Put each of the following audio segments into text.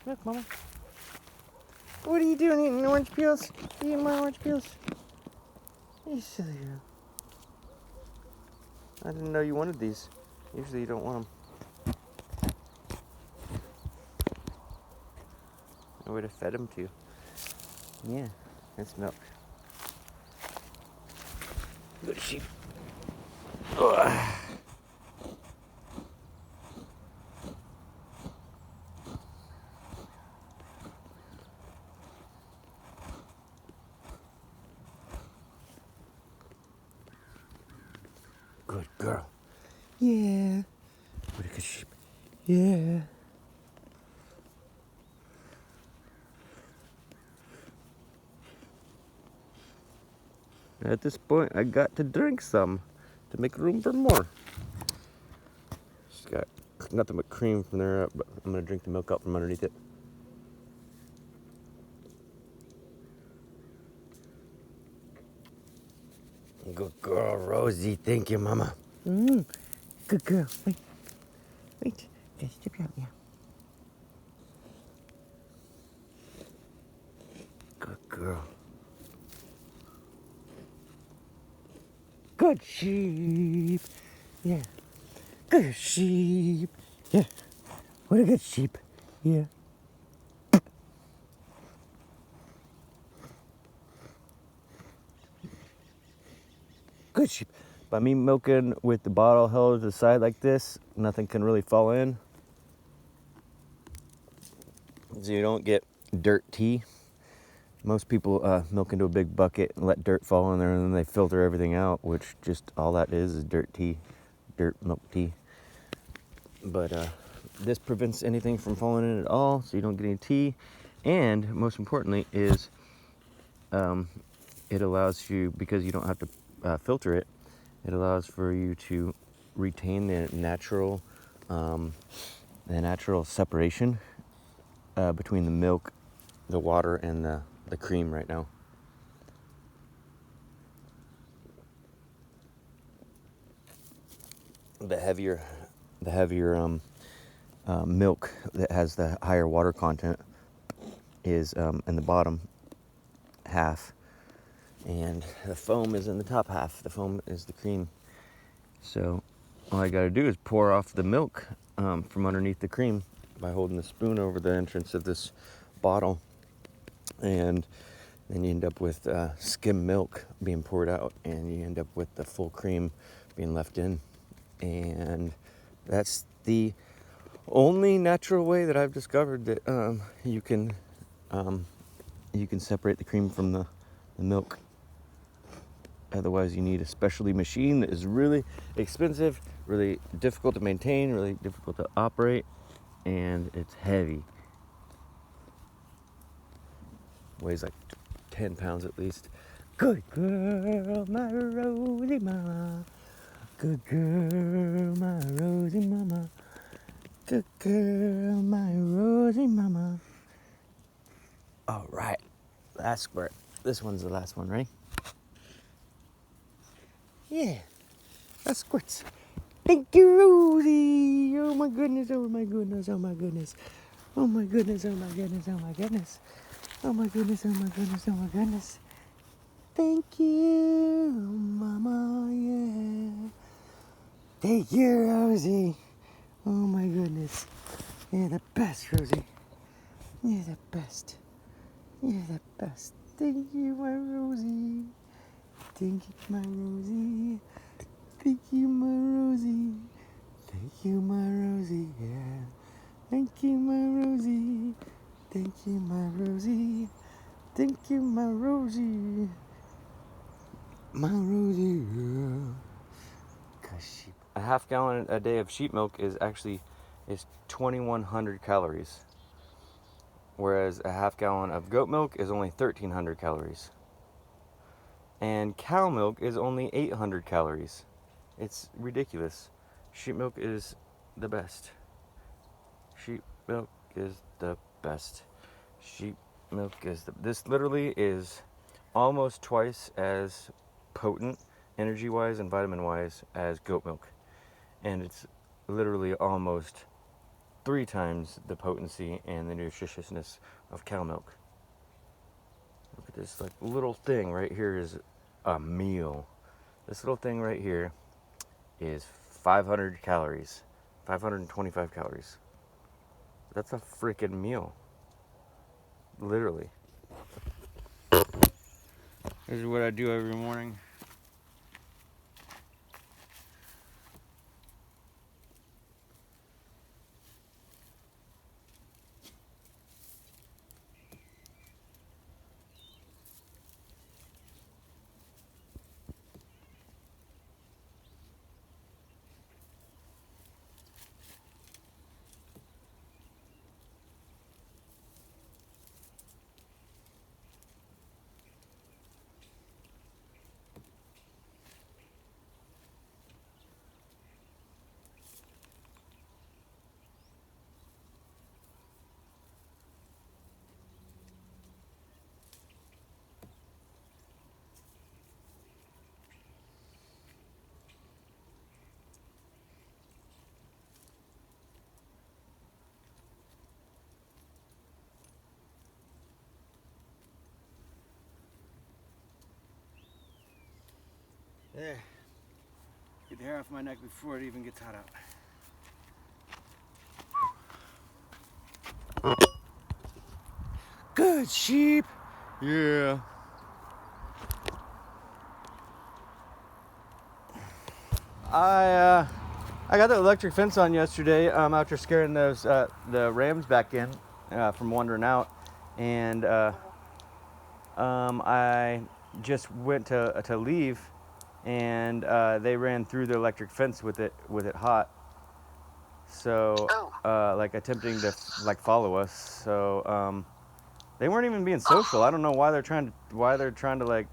Look, Mama. What are you doing eating orange peels? You eating my orange peels? You silly girl. I didn't know you wanted these. Usually you don't want them. I would have fed them to you. Yeah, that's milk. Good sheep. Ugh. Good girl. Yeah. What a good sheep. Yeah. At this point, I got to drink some to make room for more. Just got nothing but cream from there, but I'm gonna drink the milk out from underneath it. Good girl, Rosie. Thank you, Mama. Good girl. Wait. Wait. Okay, step out, yeah. Good girl. Good sheep. Yeah. Good sheep. Yeah. What a good sheep. Yeah. Good sheep. By me milking with the bottle held to the side like this, nothing can really fall in. So you don't get dirt tea. Most people milk into a big bucket and let dirt fall in there, and then they filter everything out, which just all that is dirt tea, dirt milk tea. But this prevents anything from falling in at all, so you don't get any tea. And most importantly is it allows you, because you don't have to filter it, it allows for you to retain the natural separation between the milk, the water, and the cream right now. The heavier milk that has the higher water content is in the bottom half, and the foam is in the top half. The foam is the cream. So all I gotta do is pour off the milk from underneath the cream by holding the spoon over the entrance of this bottle, and then you end up with skim milk being poured out, and you end up with the full cream being left in. And that's the only natural way that I've discovered that you can separate the cream from the milk. Otherwise, you need a specialty machine that is really expensive, really difficult to maintain, really difficult to operate, and it's heavy. Weighs like 10 pounds at least. Good girl, my Rosie mama. Good girl, my Rosie mama. Good girl, my Rosie mama. All right, last squirt. This one's the last one, right? Yeah, that squirts. Thank you, Rosie. Oh my goodness, oh my goodness, oh my goodness. Oh my goodness, oh my goodness, oh my goodness. Oh my goodness, oh my goodness, oh my goodness. Thank you, Mama, yeah. Thank you, Rosie. Oh my goodness. You're the best, Rosie. You're the best. You're the best. Thank you, my Rosie. Thank you, my Rosie. Thank you, my Rosie. Thank you, my Rosie, yeah. Thank you, my Rosie. Thank you, my Rosie. Thank you, my Rosie. My Rosie, yeah. Gosh, a half gallon a day of sheep milk is 2,100 calories. Whereas a half gallon of goat milk is only 1,300 calories. And cow milk is only 800 calories. It's ridiculous. Sheep milk is the best. Sheep milk is the best. Sheep milk is this literally is almost twice as potent energy-wise and vitamin-wise as goat milk. And it's literally almost 3 times the potency and the nutritiousness of cow milk. Look at this like little thing right here is a meal. This little thing right here is 500 calories, 525 calories. That's a freaking meal, literally. This is what I do every morning. There. Get the hair off my neck before it even gets hot out. Good sheep. Yeah. I got the electric fence on yesterday after scaring those the rams back in from wandering out, and I just went to leave, and they ran through the electric fence with it hot. So like attempting to like follow us. So they weren't even being social. I don't know why they're trying to like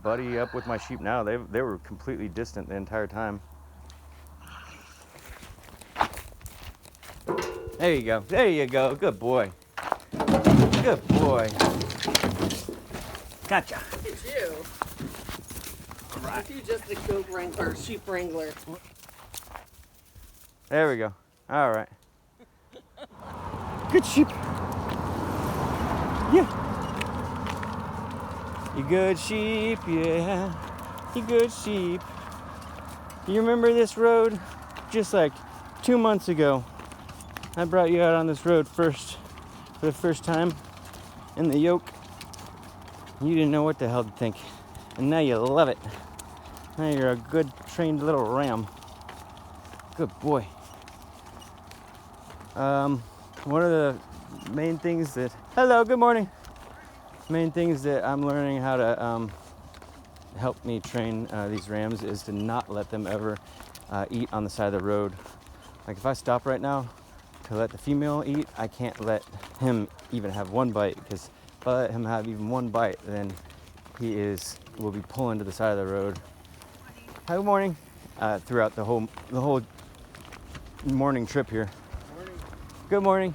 buddy up with my sheep now. They were completely distant the entire time. There you go. There you go. Good boy. Good boy. Gotcha. Look at you. All right. Aren't you just a goat wrangler, sheep wrangler? There we go. All right. Good sheep. Yeah. You good sheep, yeah. You good sheep. You remember this road? Just like 2 months ago, I brought you out on this road for the first time in the yoke. You didn't know what the hell to think. And now you love it. Now you're a good trained little ram. Good boy. One of the main things that, hello, good morning. Main things that I'm learning how to help me train these rams is to not let them ever eat on the side of the road. Like if I stop right now to let the female eat, I can't let him even have one bite, because if I let him have even one bite, then he will be pulling to the side of the road. Hi, good morning. Throughout the whole morning trip here. Morning. Good morning.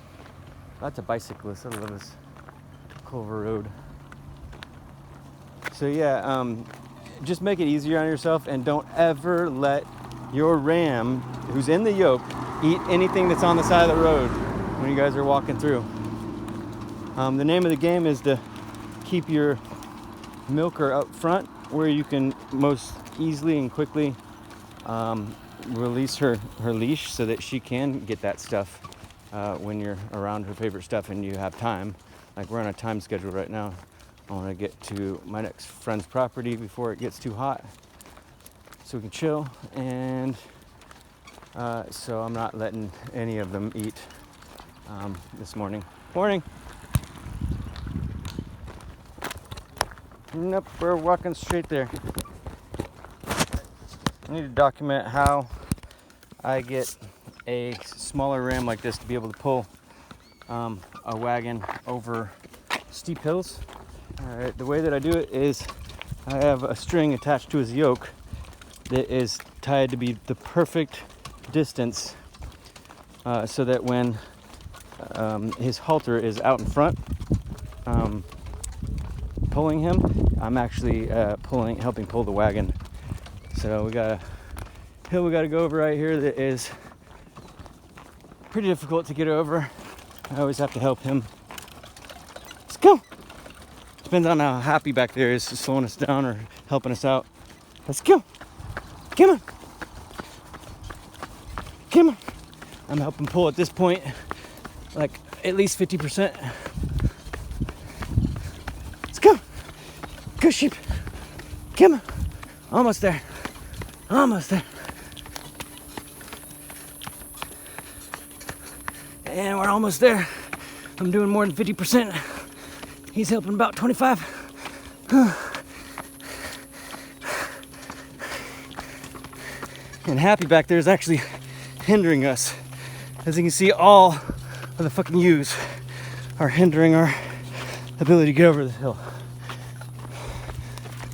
Lots of bicyclists. I love this Culver Road. So yeah, just make it easier on yourself, and don't ever let your ram who's in the yoke eat anything that's on the side of the road when you guys are walking through. The name of the game is to keep your milker up front, where you can most easily and quickly release her leash so that she can get that stuff when you're around her favorite stuff and you have time. Like we're on a time schedule right now. I want to get to my next friend's property before it gets too hot so we can chill, and so I'm not letting any of them eat this morning. Morning. Nope, we're walking straight there. I need to document how I get a smaller ram like this to be able to pull a wagon over steep hills. Alright, the way that I do it is I have a string attached to his yoke that is tied to be the perfect distance so that when his halter is out in front pulling him, I'm actually helping pull the wagon. So we got a hill we got to go over right here that is pretty difficult to get over. I always have to help him. Let's go. Depends on how happy back there is slowing us down or helping us out. Let's go. Come on. Come on. I'm helping pull at this point, like at least 50%. Let's go. Go sheep. Come on. Almost there. Almost there. And we're almost there. I'm doing more than 50%. He's helping about 25. And Happy back there is actually hindering us. As you can see, all of the fucking ewes are hindering our ability to get over this hill.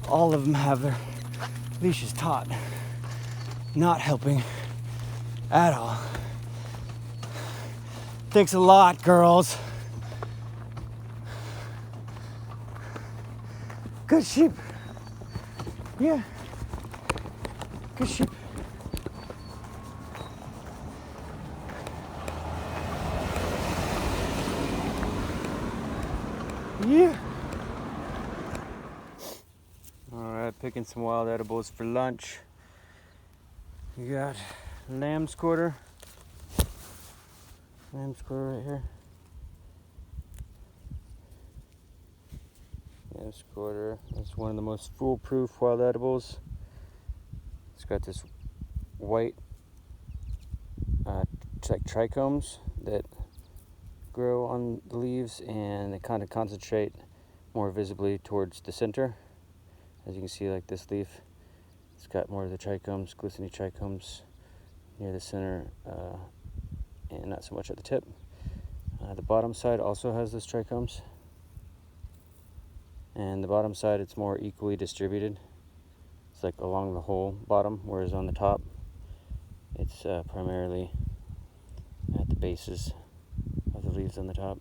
All of them have their leashes taut, not helping at all. Thanks a lot, girls. Good sheep. Yeah. Good sheep. Yeah. Alright, picking some wild edibles for lunch. You got lamb's quarter. Lamb's quarter right here. Lamb's quarter. It's one of the most foolproof wild edibles. It's got this white like trichomes that grow on the leaves, and they kind of concentrate more visibly towards the center. As you can see, like this leaf, it's got more of the trichomes, glistening trichomes near the center, and not so much at the tip. The bottom side also has those trichomes, and the bottom side, it's more equally distributed. It's like along the whole bottom, whereas on the top, it's primarily at the bases of the leaves on the top.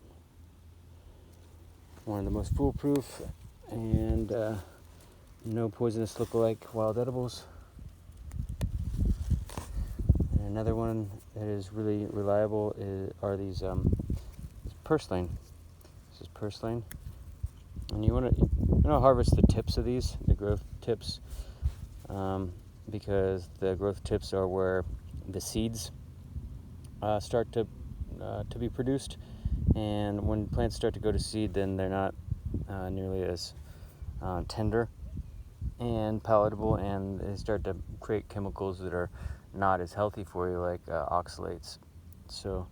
One of the most foolproof and no poisonous lookalike wild edibles. And another one that is really reliable are these purslane. This is purslane, and you want to harvest the tips of these, the growth tips, because the growth tips are where the seeds start to be produced, and when plants start to go to seed, then they're not nearly as tender and palatable, and they start to create chemicals that are not as healthy for you, like oxalates. So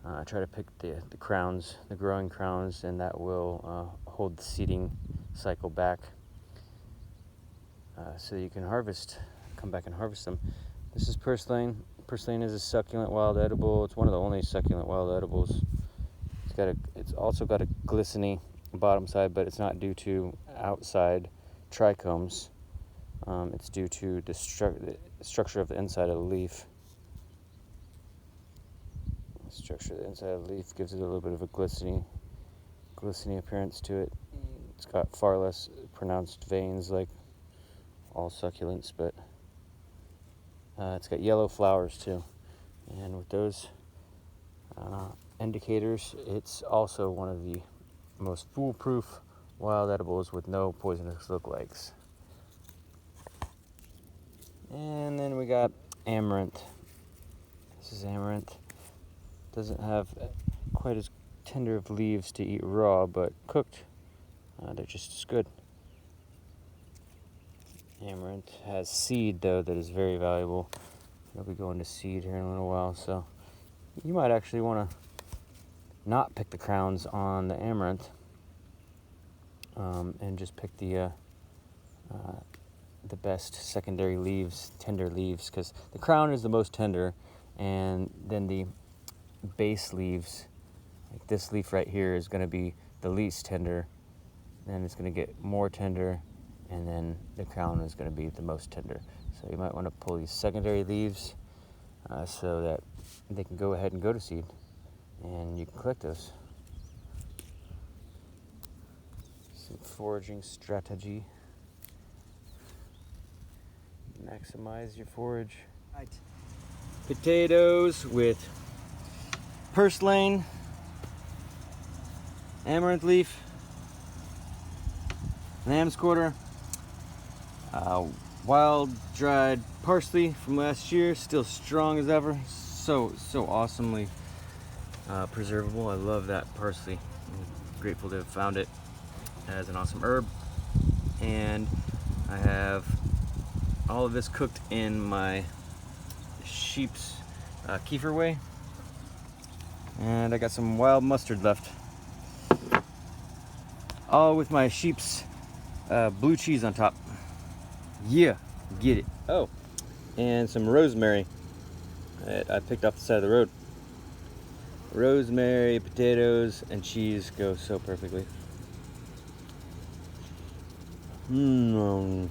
I try to pick the crowns, the growing crowns, and that will hold the seeding cycle back, so you can come back and harvest them. This is purslane. Purslane is a succulent wild edible. It's one of the only succulent wild edibles. It's also got a glistening bottom side, but it's not due to outside trichomes. It's due to the structure of the inside of the leaf. The structure of the inside of the leaf gives it a little bit of a glistening appearance to it. It's got far less pronounced veins like all succulents, but it's got yellow flowers too. And with those indicators, it's also one of the most foolproof wild edibles with no poisonous lookalikes. And then we got amaranth. This is amaranth. Doesn't have quite as tender of leaves to eat raw, but cooked, they're just as good. Amaranth has seed, though, that is very valuable. It'll be going to seed here in a little while, so you might actually want to not pick the crowns on the amaranth, and just pick the best secondary leaves, tender leaves, because the crown is the most tender, and then the base leaves, like this leaf right here, is going to be the least tender, then it's going to get more tender, and then the crown is going to be the most tender. So you might want to pull these secondary leaves so that they can go ahead and go to seed, and you can collect those. Some foraging strategy. Maximize your forage. Right. Potatoes with purslane, amaranth leaf, lamb's quarter, wild dried parsley from last year, still strong as ever. So awesomely preservable. I love that parsley. I'm grateful to have found it as an awesome herb. And I have all of this cooked in my sheep's kefir whey. And I got some wild mustard left. All with my sheep's blue cheese on top. Yeah, get it. Oh, and some rosemary that I picked off the side of the road. Rosemary, potatoes, and cheese go so perfectly. Mmm.